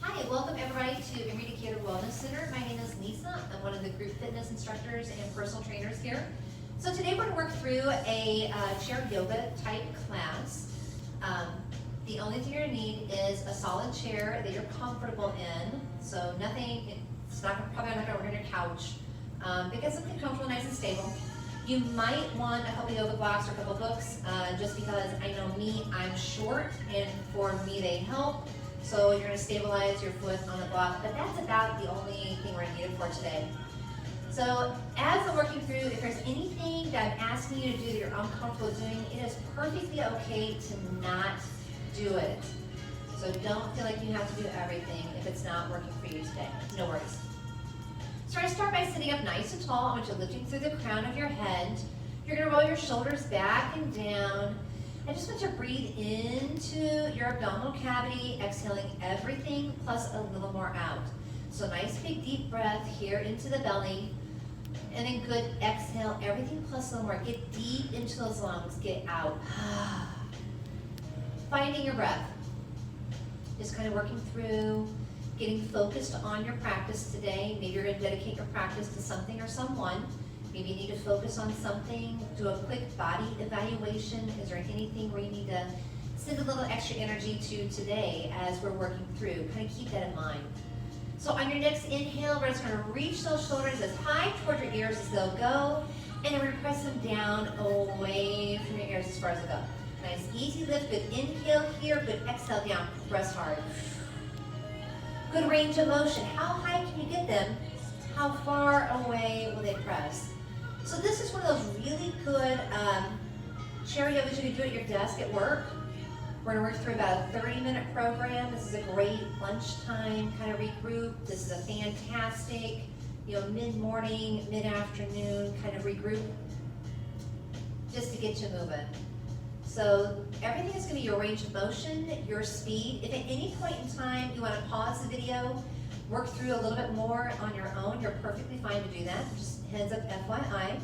Hi, welcome everybody to Irradicated Wellness Center. My name is Lisa. I'm one of the group fitness instructors and personal trainers here. So today we're going to work through a chair yoga type class. The only thing you're going to need is a solid chair that you're comfortable in. So nothing, it's not probably not going to work on your couch. Get something comfortable, nice and stable. You might want a couple yoga blocks or a couple books, just because I know me, I'm short, and for me they help. So you're going to stabilize your foot on the block, but that's about the only thing we're going to need it for today. So as I'm working through, if there's anything that I'm asking you to do that you're uncomfortable doing, it is perfectly okay to not do it. So don't feel like you have to do everything if it's not working for you today. No worries. So we're going to start by sitting up nice and tall. I want you lifting through the crown of your head. You're going to roll your shoulders back and down. I just want you to breathe into your abdominal cavity, exhaling everything plus a little more out. So nice big deep breath here into the belly. And then good, exhale everything plus a little more. Get deep into those lungs, get out. Finding your breath. Just kind of working through, getting focused on your practice today. Maybe you're going to dedicate your practice to something or someone. Maybe you need to focus on something, do a quick body evaluation. Is there anything where you need to send a little extra energy to today as we're working through? Kind of keep that in mind. So on your next inhale, we're just going to reach those shoulders as high toward your ears as they'll go, and then we're going to press them down away from your ears as far as they'll go. Nice, easy lift. Good inhale here, good exhale down. Press hard. Good range of motion. How high can you get them? How far away will they press? So this is one of those really good chair yogas you can do at your desk at work. We're going to work through about a 30-minute program. This is a great lunchtime kind of regroup. This is a fantastic, mid-morning, mid-afternoon kind of regroup just to get you moving. So everything is going to be your range of motion, your speed. If at any point in time you want to pause the video, work through a little bit more on your own, you're perfectly fine to do that. Just heads up, FYI.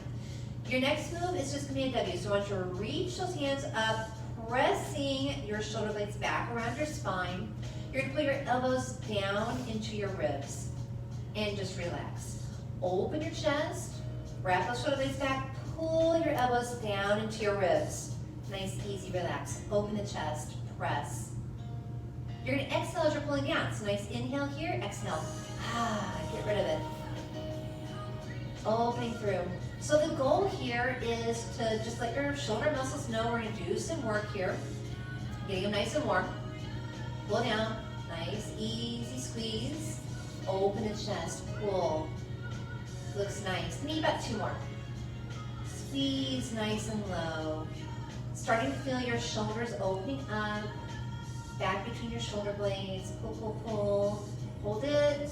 Your next move is just going to be a W. So I want you to reach those hands up, pressing your shoulder blades back around your spine. You're going to put your elbows down into your ribs and just relax. Open your chest, wrap those shoulder blades back, pull your elbows down into your ribs. Nice, easy, relax. Open the chest, press. You're going to exhale as you're pulling down. So nice inhale here, exhale. Get rid of it. Opening through. So the goal here is to just let your shoulder muscles know we're going to do some work here. Getting them nice and warm. Pull down. Nice, easy squeeze. Open the chest, pull. Looks nice. Need about 2 more. Squeeze nice and low. Starting to feel your shoulders opening up. Back between your shoulder blades. Pull, pull, pull. Hold it.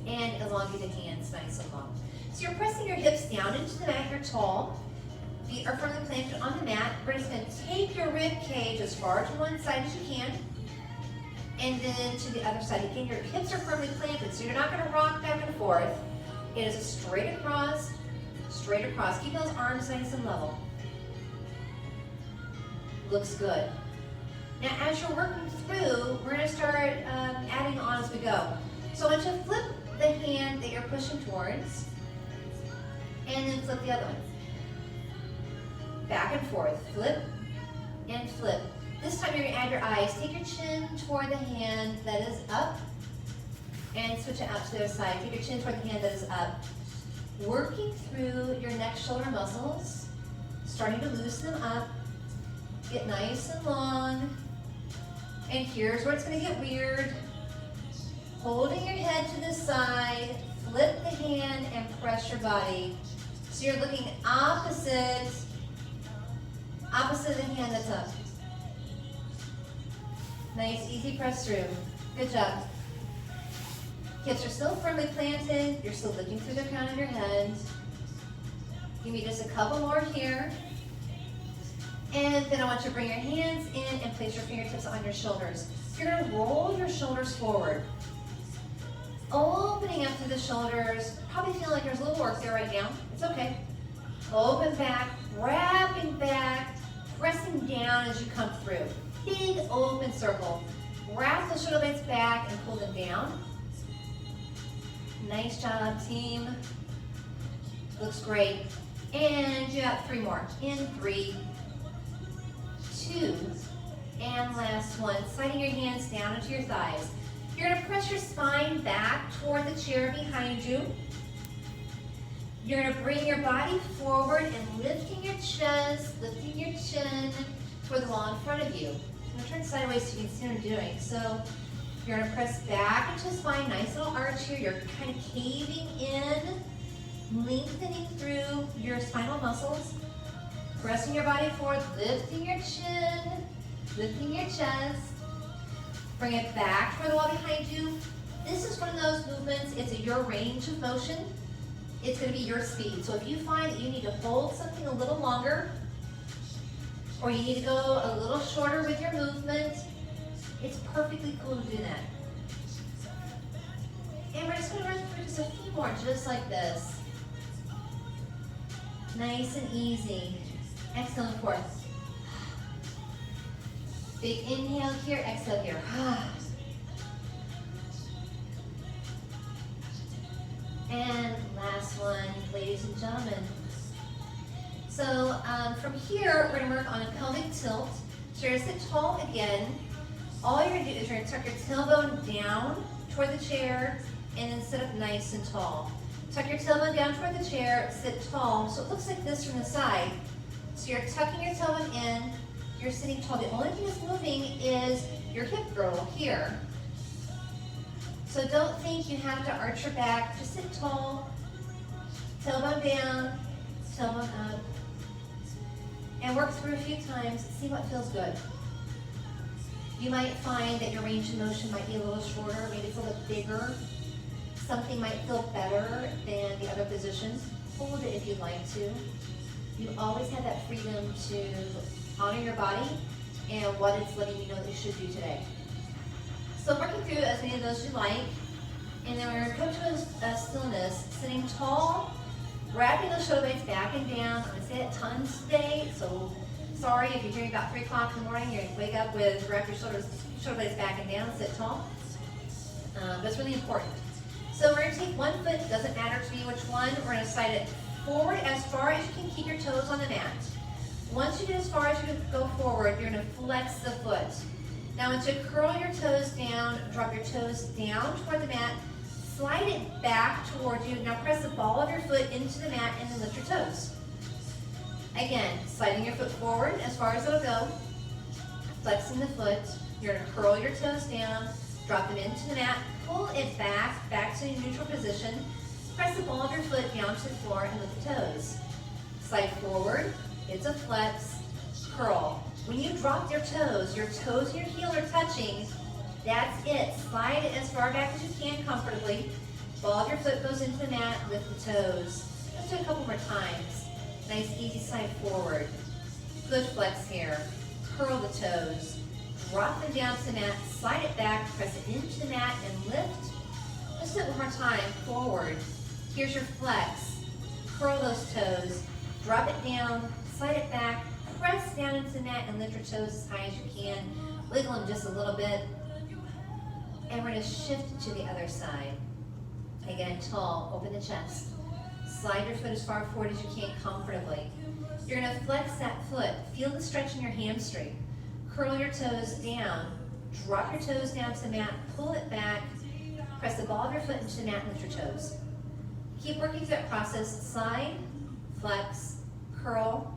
And elongate the hands nice and long. So you're pressing your hips down into the mat. You're tall. Feet are firmly planted on the mat. We're just going to take your rib cage as far to one side as you can. And then to the other side. Again, your hips are firmly planted, so you're not going to rock back and forth. It is a straight across, straight across. Keep those arms nice and level. Looks good. Now, as you're working through, we're going to start adding on as we go. So I want you to flip the hand that you're pushing towards, and then flip the other one. Back and forth, flip and flip. This time you're going to add your eyes. Take your chin toward the hand that is up, and switch it out to the other side. Take your chin toward the hand that is up. Working through your neck shoulder muscles, starting to loosen them up. Get nice and long. And here's where it's going to get weird. Holding your head to the side, flip the hand and press your body. So you're looking opposite the hand that's up. Nice, easy press through. Good job. Hips are still firmly planted. You're still looking through the crown of your head. Give me just a couple more here. And then I want you to bring your hands in and place your fingertips on your shoulders. You're going to roll your shoulders forward. Opening up through the shoulders. Probably feel like there's a little work there right now. It's okay. Open back, wrapping back, pressing down as you come through. Big open circle. Wrap the shoulder blades back and pull them down. Nice job, team. Looks great. And you have 3 more. In 3, 2, and last one. Sliding your hands down into your thighs. You're gonna press your spine back toward the chair behind you. You're gonna bring your body forward and lifting your chest, lifting your chin toward the wall in front of you. I'm gonna turn sideways so you can see what I'm doing. So you're gonna press back into the spine, nice little arch here. You're kind of caving in, lengthening through your spinal muscles, pressing your body forward, lifting your chin, lifting your chest. Bring it back toward the wall behind you. This is one of those movements, it's at your range of motion. It's gonna be your speed. So if you find that you need to hold something a little longer, or you need to go a little shorter with your movement, it's perfectly cool to do that. And we're just gonna run through just a few more, just like this. Nice and easy. Exhale and forth. Big inhale here, exhale here. And last one, ladies and gentlemen. So from here, we're gonna work on a pelvic tilt. So you're gonna sit tall again. All you're gonna do is you're gonna tuck your tailbone down toward the chair and then sit up nice and tall. Tuck your tailbone down toward the chair, sit tall. So it looks like this from the side. So you're tucking your tailbone in, you're sitting tall. The only thing that's moving is your hip girdle here. So don't think you have to arch your back, just sit tall, tailbone down, tailbone up, and work through a few times, see what feels good. You might find that your range of motion might be a little shorter, maybe it's a little bigger. Something might feel better than the other position. Hold it if you'd like to. You always have that freedom to honor your body and what it's letting you know that you should do today. So working through as many of those you like, and then we're going to come to a stillness, sitting tall, wrapping those shoulder blades back and down. I'm going to say it tons today, so sorry if you're hearing about 3 o'clock in the morning, you're going to wake up with wrap your shoulder blades back and down, sit tall. But it's really important. So we're going to take one foot, doesn't matter to me which one, we're going to slide it forward as far as you can, keep your toes on the mat. Once you get as far as you can go forward, you're going to flex the foot. Now once you curl your toes down, drop your toes down toward the mat, slide it back towards you. Now press the ball of your foot into the mat and then lift your toes. Again, sliding your foot forward as far as it'll go, flexing the foot. You're going to curl your toes down, drop them into the mat, pull it back to a neutral position. Press the ball of your foot down to the floor and lift the toes. Slide forward, it's a flex, curl. When you drop your toes and your heel are touching, that's it. Slide it as far back as you can comfortably. Ball of your foot goes into the mat, lift the toes. Let's do a couple more times. Nice, easy slide forward. Good flex here. Curl the toes. Drop them down to the mat, slide it back, press it into the mat and lift. Let's do it one more time, forward. Here's your flex. Curl those toes, drop it down, slide it back, press down into the mat and lift your toes as high as you can. Wiggle them just a little bit. And we're going to shift to the other side. Again, tall, open the chest. Slide your foot as far forward as you can comfortably. You're going to flex that foot. Feel the stretch in your hamstring. Curl your toes down. Drop your toes down to the mat. Pull it back. Press the ball of your foot into the mat and lift your toes. Keep working through that process. Slide, flex, curl,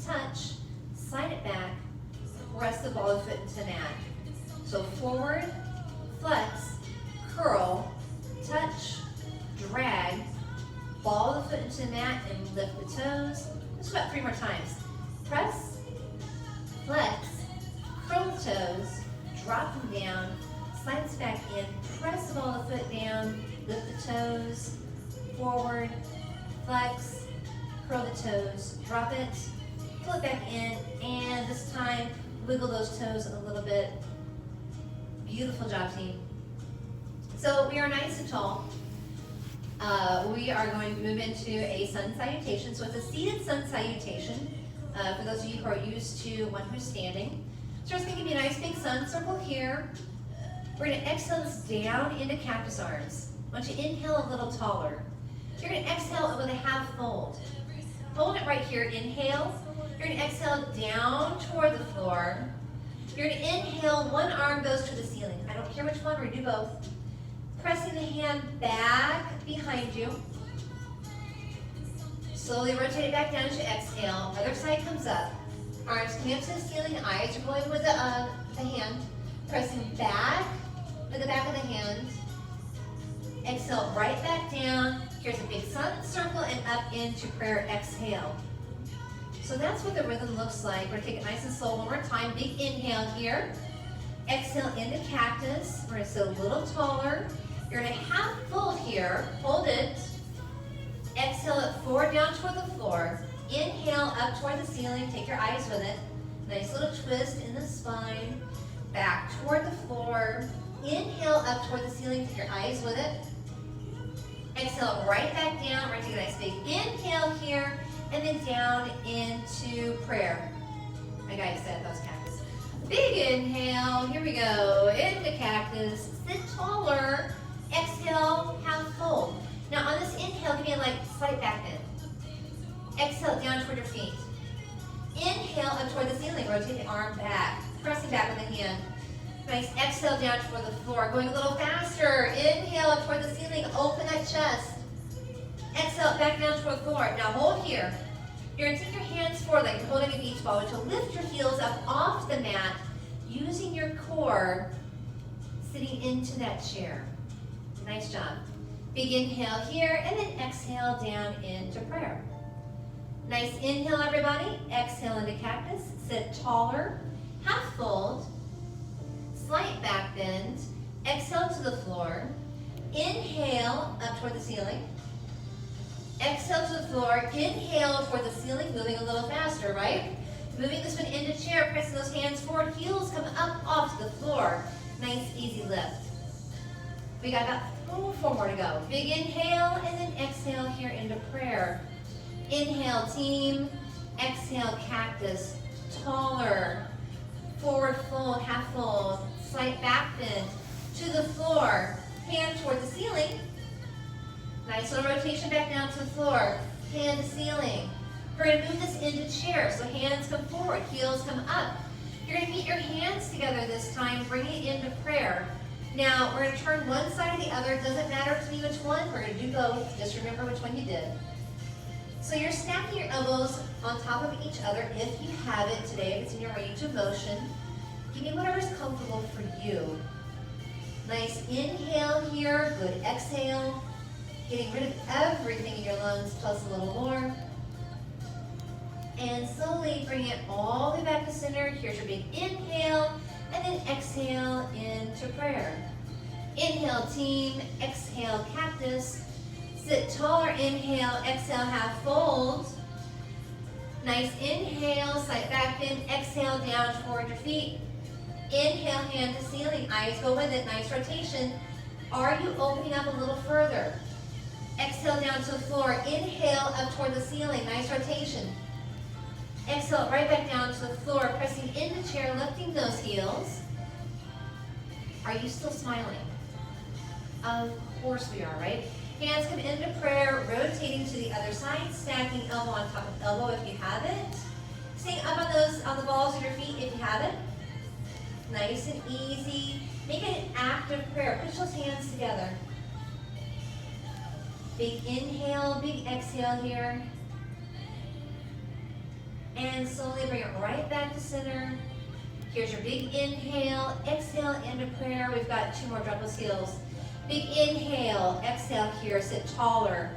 touch, slide it back, press the ball of the foot into the mat. So forward, flex, curl, touch, drag, ball of the foot into the mat and lift the toes. Just about 3 more times. Press, flex, curl the toes, drop them down, slide this back in, press the ball of the foot down, lift the toes, forward, flex, curl the toes, drop it, pull it back in, and this time wiggle those toes a little bit. Beautiful job, team. So we are nice and tall. We are going to move into a sun salutation. So it's a seated sun salutation for those of you who are used to one who's standing. So it's going to give you a nice big sun circle here. We're gonna exhale this down into cactus arms. I want you to inhale a little taller. You're gonna exhale with a half fold. Hold it right here, inhale. You're gonna exhale down toward the floor. You're gonna inhale, one arm goes to the ceiling. I don't care which one, we're gonna do both. Pressing the hand back behind you. Slowly rotate it back down as you exhale. Other side comes up. Arms coming up to the ceiling, eyes are going with the hand. Pressing back with the back of the hand. Exhale right back down. Here's a big sun circle and up into prayer, exhale. So that's what the rhythm looks like. We're gonna take it nice and slow one more time. Big inhale here. Exhale into cactus. We're gonna sit a little taller. You're gonna half fold here. Hold it. Exhale it forward down toward the floor. Inhale up toward the ceiling. Take your eyes with it. Nice little twist in the spine. Back toward the floor. Inhale up toward the ceiling. Take your eyes with it. Exhale right back down. We're gonna take a nice big inhale here. And then down into prayer. I got excited about those cactus. Big inhale, here we go, into cactus, sit taller, exhale, half fold. Now on this inhale, give me a slight back bend. Exhale down toward your feet. Inhale up toward the ceiling, rotate the arm back, pressing back with the hand. Nice, exhale down toward the floor, going a little faster. Inhale up toward the ceiling, open that chest. Exhale back down toward the floor. Now hold here. You're gonna take your hands forward like you're holding a beach ball, which will lift your heels up off the mat, using your core, sitting into that chair. Nice job. Big inhale here, and then exhale down into prayer. Nice inhale, everybody. Exhale into cactus. Sit taller, half fold, slight back bend. Exhale to the floor. Inhale up toward the ceiling. Exhale to the floor, inhale toward the ceiling, moving a little faster, right? Moving this one into chair, pressing those hands forward, heels come up off the floor. Nice, easy lift. We got about 4 more to go. Big inhale, and then exhale here into prayer. Inhale, team. Exhale, cactus. Taller. Forward fold, half fold. Slight back bend. To the floor. Hand toward the ceiling. Nice little rotation back down to the floor. Hand to ceiling. We're going to move this into chair. So hands come forward, heels come up. You're going to meet your hands together this time, bringing it into prayer. Now, we're going to turn one side or the other. It doesn't matter to me which one. We're going to do both. Just remember which one you did. So you're stacking your elbows on top of each other if you have it today, if it's in your range of motion. Give me whatever's comfortable for you. Nice inhale here, good exhale. Getting rid of everything in your lungs plus a little more. And slowly bring it all the way back to center. Here's your big inhale, and then exhale into prayer. Inhale, team. Exhale, cactus. Sit taller, inhale, exhale, half fold. Nice inhale, slight back bend. Exhale, down toward your feet. Inhale, hand to ceiling. Eyes go with it. Nice rotation. Are you opening up a little further? Exhale down to the floor. Inhale up toward the ceiling. Nice rotation. Exhale right back down to the floor, pressing in the chair, lifting those heels. Are you still smiling? Of course we are, right? Hands come into prayer, rotating to the other side, stacking elbow on top of elbow if you have it. Staying up on the balls of your feet if you have it. Nice and easy. Make it an active prayer. Push those hands together. Big inhale, big exhale here. And slowly bring it right back to center. Here's your big inhale, exhale into prayer. We've got 2 more, drop those heels. Big inhale, exhale here, sit taller.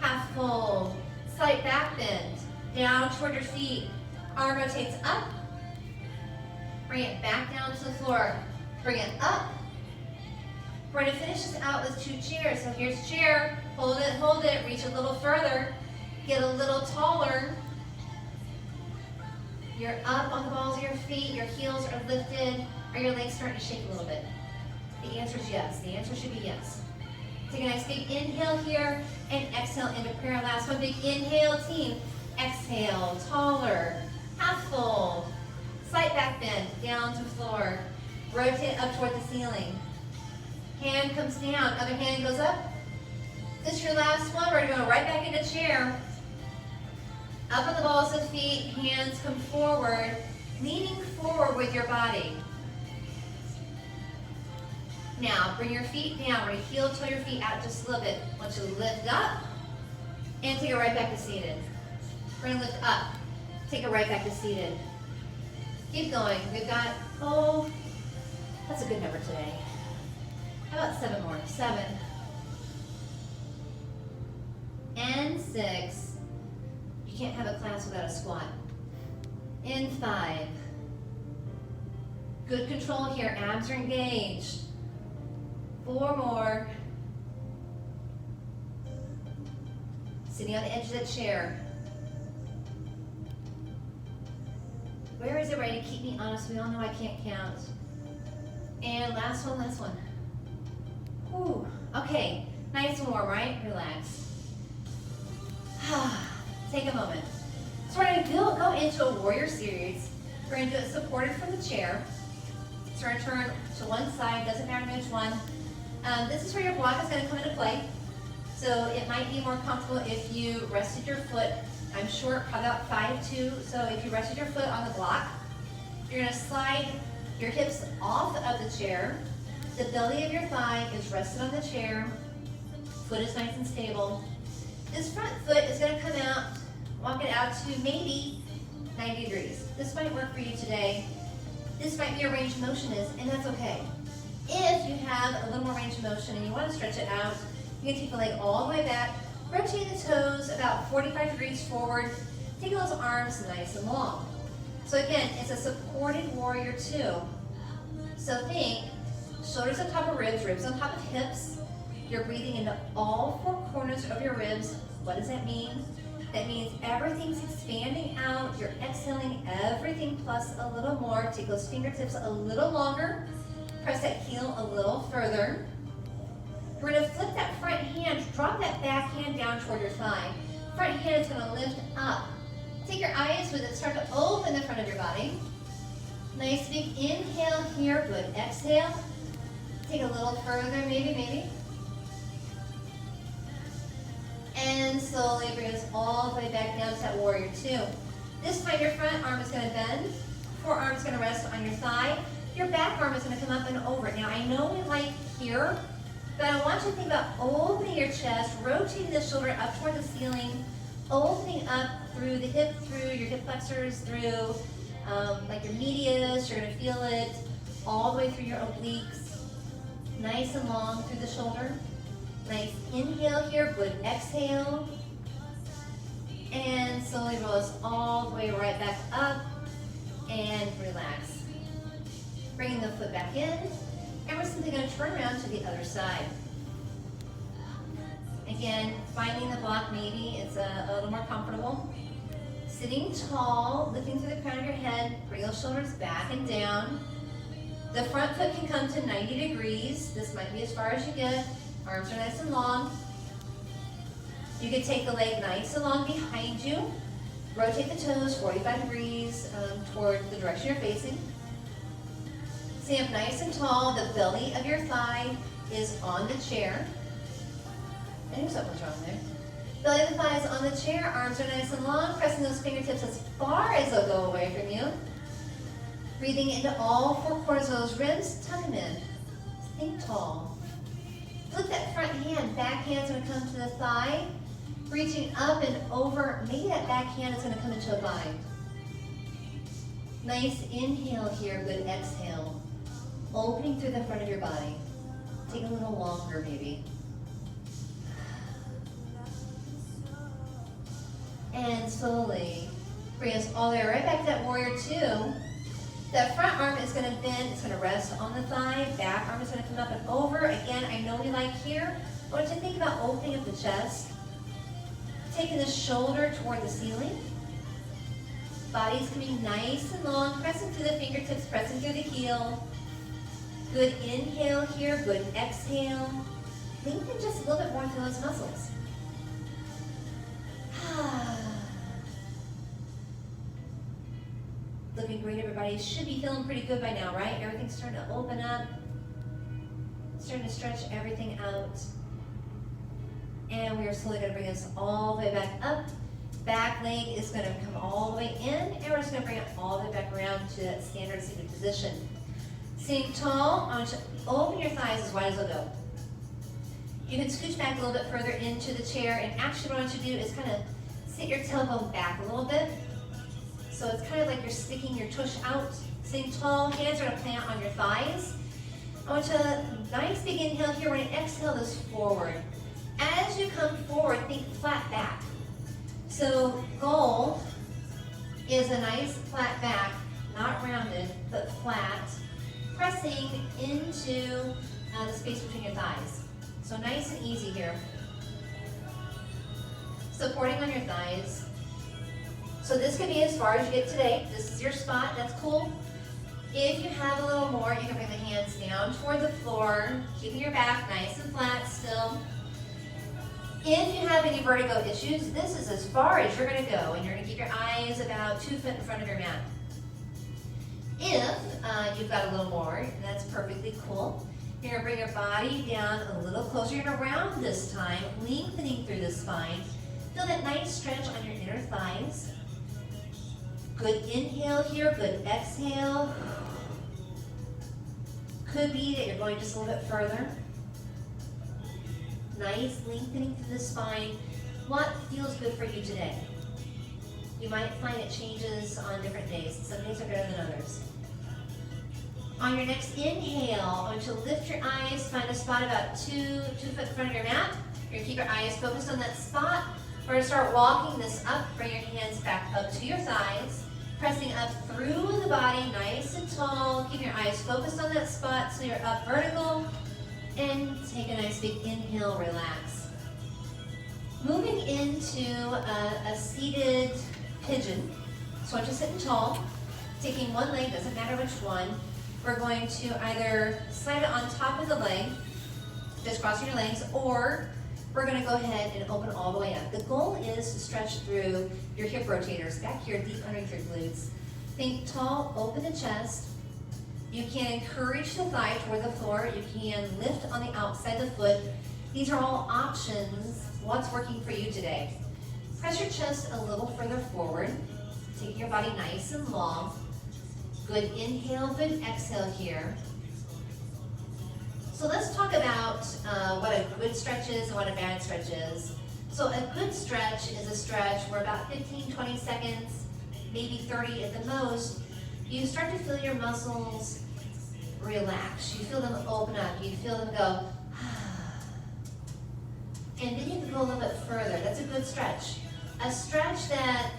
Half fold, slight back bend. Down toward your feet. Arm rotates up. Bring it back down to the floor. Bring it up. We're going to finish this out with 2 chairs. So here's chair. Hold it, reach a little further. Get a little taller. You're up on the balls of your feet. Your heels are lifted. Are your legs starting to shake a little bit? The answer is yes. The answer should be yes. Take a nice big inhale here and exhale into prayer. Last one, big inhale, team. Exhale, taller, half fold, slight back bend, down to the floor. Rotate up toward the ceiling. hand comes down, other hand goes up. This is your last one. We're going right back into chair. Up on the balls of feet, hands come forward, leaning forward with your body. Now, bring your feet down. We're going to heel toe your feet out just a little bit. I want you to lift up and take it right back to seated. We're going to lift up, take it right back to seated. Keep going. We've got, that's a good number today. How about 7 more? 7. And 6. You can't have a class without a squat. And 5. Good control here. Abs are engaged. 4 more. Sitting on the edge of the chair. Where is it ready to keep me honest? We all know I can't count. And last one, last one. Whew. Okay, nice and warm, right? Relax. Take a moment. So we're going to go into a warrior series. We're going to do it supported from the chair. So we're going to turn to one side, doesn't matter which one. This is where your block is going to come into play. So it might be more comfortable if you rested your foot. I'm short, probably about 5'2", so if you rested your foot on the block, you're going to slide your hips off of the chair. The belly of your thigh is rested on the chair. Foot is nice and stable. This front foot is going to come out, walk it out to maybe 90 degrees. This might work for you today. This might be your range of motion is, and that's okay. If you have a little more range of motion and you want to stretch it out, you can take the leg all the way back, rotate the toes about 45 degrees forward, take those arms nice and long. So again, it's a supported warrior 2. So think, shoulders on top of ribs, ribs on top of hips. You're breathing into all 4 corners of your ribs. What does that mean? That means everything's expanding out. You're exhaling everything plus a little more. Take those fingertips a little longer. Press that heel a little further. We're going to flip that front hand, drop that back hand down toward your thigh. Front hand is going to lift up. Take your eyes with it, start to open the front of your body. Nice big inhale here, good. Exhale. Take a little further, maybe. And slowly bring us all the way back down to that warrior 2. This time your front arm is going to bend, forearm is going to rest on your thigh. Your back arm is going to come up and over. Now I know we like here, but I want you to think about opening your chest, rotating the shoulder up toward the ceiling, opening up through the hip, through your hip flexors, through like your medius. You're going to feel it all the way through your obliques. Nice and long through the shoulder. Nice inhale here, good exhale. And slowly roll us all the way right back up and relax. Bringing the foot back in. And we're simply going to turn around to the other side. Again, finding the block maybe it's a little more comfortable. Sitting tall, lifting through the crown of your head, bring those shoulders back and down. The front foot can come to 90 degrees. This might be as far as you get. Arms are nice and long. You can take the leg nice and long behind you. Rotate the toes 45 degrees toward the direction you're facing. Stand up nice and tall. The belly of your thigh is on the chair. I knew something was wrong there. Belly of the thigh is on the chair. Arms are nice and long. Pressing those fingertips as far as they'll go away from you. Breathing into all 4 corners of those ribs. Tuck them in. Think tall. Flip that front hand. Back hand's going to come to the thigh. Reaching up and over. Maybe that back hand is going to come into a bind. Nice inhale here. Good exhale. Opening through the front of your body. Take a little longer maybe. And slowly bring us all the way right back to that warrior 2. That front arm is going to bend, it's going to rest on the thigh. Back arm is going to come up and over. Again, I know we like here. I want you to think about opening up the chest. Taking the shoulder toward the ceiling. Body's coming nice and long. Pressing through the fingertips, pressing through the heel. Good inhale here, good exhale. Lengthen just a little bit more through those muscles. Looking great, everybody. Should be feeling pretty good by now, right? Everything's starting to open up. Starting to stretch everything out. And we are slowly going to bring us all the way back up. Back leg is going to come all the way in, and we're just going to bring it all the way back around to that standard seated position. Sitting tall, I want you to open your thighs as wide as they'll go. You can scooch back a little bit further into the chair, and actually what I want you to do is kind of sit your tailbone back a little bit. So it's kind of like you're sticking your tush out. Sitting tall, hands are going to plant on your thighs. I want you to, nice big inhale here, we're going to exhale this forward. As you come forward, think flat back. So goal is a nice flat back, not rounded, but flat, pressing into the space between your thighs. So nice and easy here. Supporting on your thighs. So this could be as far as you get today. This is your spot, that's cool. If you have a little more, you can bring the hands down toward the floor, keeping your back nice and flat still. If you have any vertigo issues, this is as far as you're going to go, and you're going to keep your eyes about 2 feet in front of your mat. If you've got a little more, that's perfectly cool. You're going to bring your body down a little closer. You're going to round this time, lengthening through the spine. Feel that nice stretch on your inner thighs. Good inhale here, good exhale. Could be that you're going just a little bit further. Nice lengthening through the spine. What feels good for you today? You might find it changes on different days. Some days are better than others. On your next inhale, I want you to lift your eyes, find a spot about 2 foot in front of your mat. You're going to keep your eyes focused on that spot. We're going to start walking this up. Bring your hands back up to your thighs. Pressing up through the body, nice and tall. Keep your eyes focused on that spot so you're up vertical. And take a nice big inhale, relax. Moving into a seated pigeon. So I want you sitting tall, taking one leg, doesn't matter which one. We're going to either slide it on top of the leg, just crossing your legs, or we're going to go ahead and open all the way up. The goal is to stretch through your hip rotators, back here deep underneath your glutes. Think tall, open the chest. You can encourage the thigh toward the floor. You can lift on the outside of the foot. These are all options. What's working for you today? Press your chest a little further forward. Taking your body nice and long. Good inhale, good exhale here. So let's talk about what a good stretch is and what a bad stretch is. So a good stretch is a stretch where about 15, 20 seconds, maybe 30 at the most, you start to feel your muscles relax. You feel them open up. You feel them go, and then you can go a little bit further. That's a good stretch. A stretch that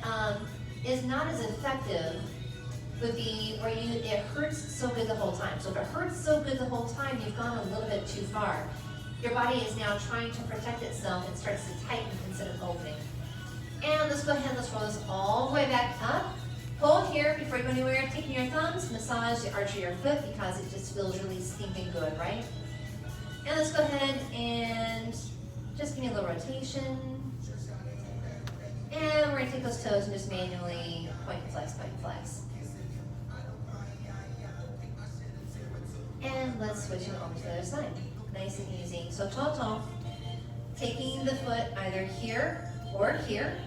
is not as effective would be where it hurts so good the whole time. So if it hurts so good the whole time, you've gone a little bit too far. Your body is now trying to protect itself and starts to tighten instead of opening. And let's go ahead, let's roll this all the way back up. Hold here before you go anywhere, taking your thumbs, massage the arch of your foot because it just feels really stinking good, right? And let's go ahead and just give me a little rotation. And we're gonna take those toes and just manually point and flex, point and flex. And let's switch it over to the other side. Nice and easy. So tall, tall. Taking the foot either here or here.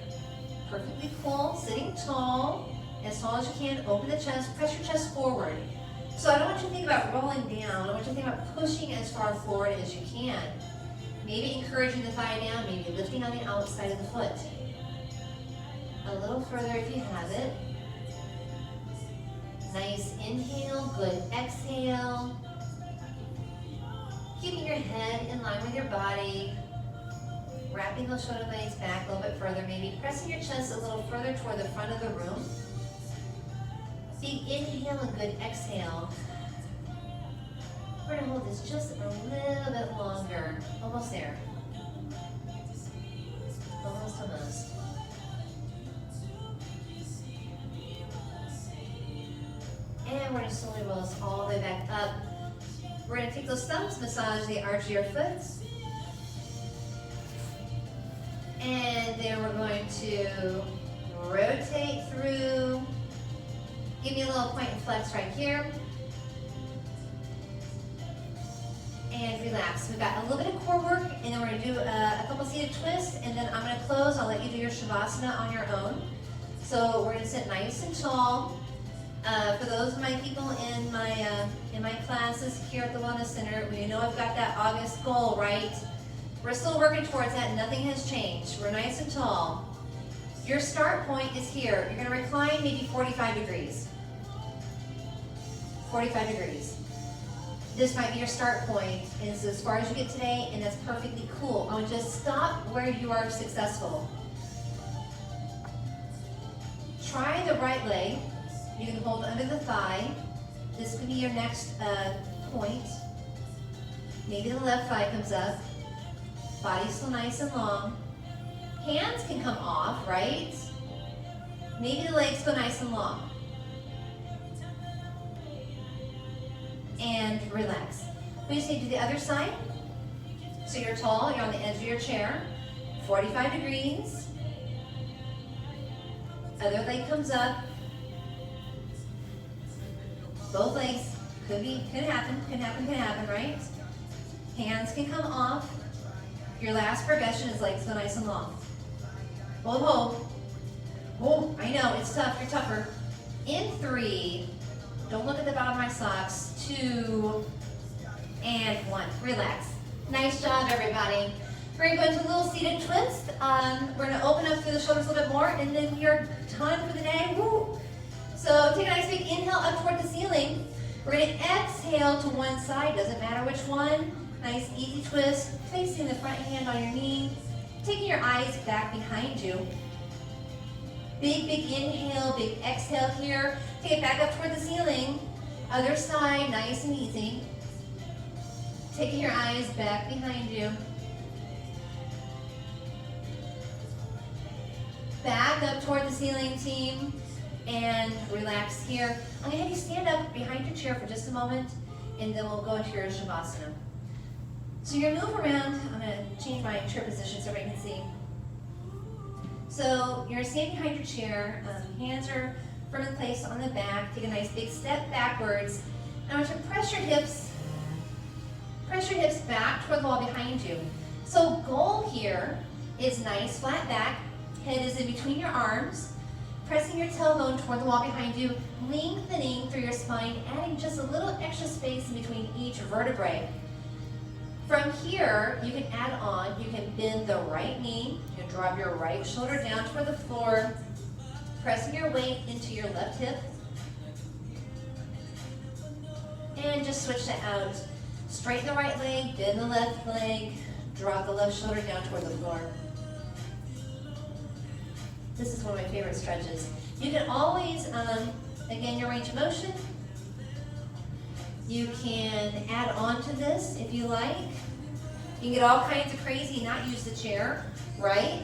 Perfectly cool, sitting tall. As tall as you can, open the chest, press your chest forward. So I don't want you to think about rolling down. I want you to think about pushing as far forward as you can. Maybe encouraging the thigh down, maybe lifting on the outside of the foot. A little further if you have it. Nice inhale, good exhale. Keeping your head in line with your body. Wrapping those shoulder blades back a little bit further, maybe pressing your chest a little further toward the front of the room. Big inhale and good exhale. We're going to hold this just a little bit longer. Almost there. Almost, almost. And we're going to slowly roll this all the way back up. We're going to take those thumbs, massage the arch of your foot. And then we're going to rotate through. Give me a little point and flex right here. and relax. We've got a little bit of core work, and then we're gonna do a couple seated twists, and then I'm gonna close. I'll let you do your Shavasana on your own. So we're gonna sit nice and tall. For those of my people in my classes here at the Wellness Center, we know I've got that August goal, right? We're still working towards that, nothing has changed. We're nice and tall. Your start point is here. You're gonna recline maybe 45 degrees. 45 degrees. This might be your start point, and it's as far as you get today, and that's perfectly cool. I want you to stop where you are successful. Try the right leg. You can hold under the thigh. This could be your next point. Maybe the left thigh comes up. Body's still nice and long. Hands can come off, right? Maybe the legs go nice and long. And relax. We just need to do the other side. So you're tall, you're on the edge of your chair. 45 degrees. Other leg comes up. Both legs could happen, right? Hands can come off. Your last progression is legs go nice and long. Hold. Oh, I know, it's tough, you're tougher. In 3, don't look at the bottom of my socks. 2, and 1. Relax. Nice job, everybody. We're gonna go into a little seated twist. We're gonna open up through the shoulders a little bit more, and then you're done for the day. Woo! So take a nice big inhale up toward the ceiling. We're gonna exhale to one side, doesn't matter which one. Nice easy twist, placing the front hand on your knee, taking your eyes back behind you. Big inhale, big exhale here. Take it back up toward the ceiling. Other side, nice and easy. Taking your eyes back behind you. Back up toward the ceiling, team. And relax here. I'm gonna have you stand up behind your chair for just a moment, and then we'll go into your Shavasana. So you're gonna move around. I'm gonna change my chair position so everybody can see. So you're standing behind your chair. Hands are firm in place on the back. Take a nice big step backwards. I want you to press your hips back toward the wall behind you. So goal here is nice flat back. Head is in between your arms. Pressing your tailbone toward the wall behind you, lengthening through your spine, adding just a little extra space in between each vertebrae. From here, you can add on, you can bend the right knee, you can drop your right shoulder down toward the floor, pressing your weight into your left hip, and just switch that out. Straighten the right leg, bend the left leg, drop the left shoulder down toward the floor. This is one of my favorite stretches. You can always, again, your range of motion. You can add on to this if you like. You can get all kinds of crazy, not use the chair, right?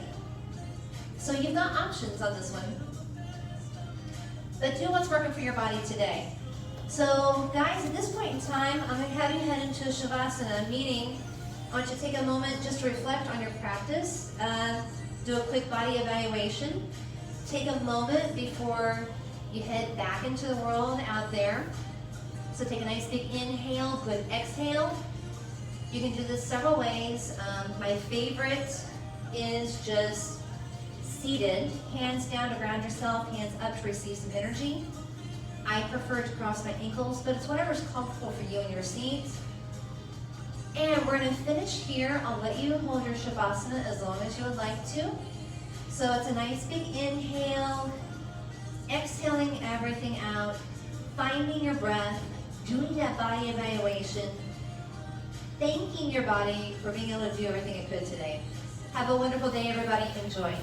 So you've got options on this one. But do what's working for your body today. So guys, at this point in time, I'm gonna have you head into a Shavasana meeting. I want you to take a moment just to reflect on your practice. Do a quick body evaluation. Take a moment before you head back into the world out there. So take a nice big inhale, good exhale. You can do this several ways. My favorite is just seated, hands down to ground yourself, hands up to receive some energy. I prefer to cross my ankles, but it's whatever's comfortable for you in your seat. And we're gonna finish here. I'll let you hold your Shavasana as long as you would like to. So it's a nice big inhale, exhaling everything out, finding your breath, doing that body evaluation, thanking your body for being able to do everything it could today. Have a wonderful day, everybody. Enjoy.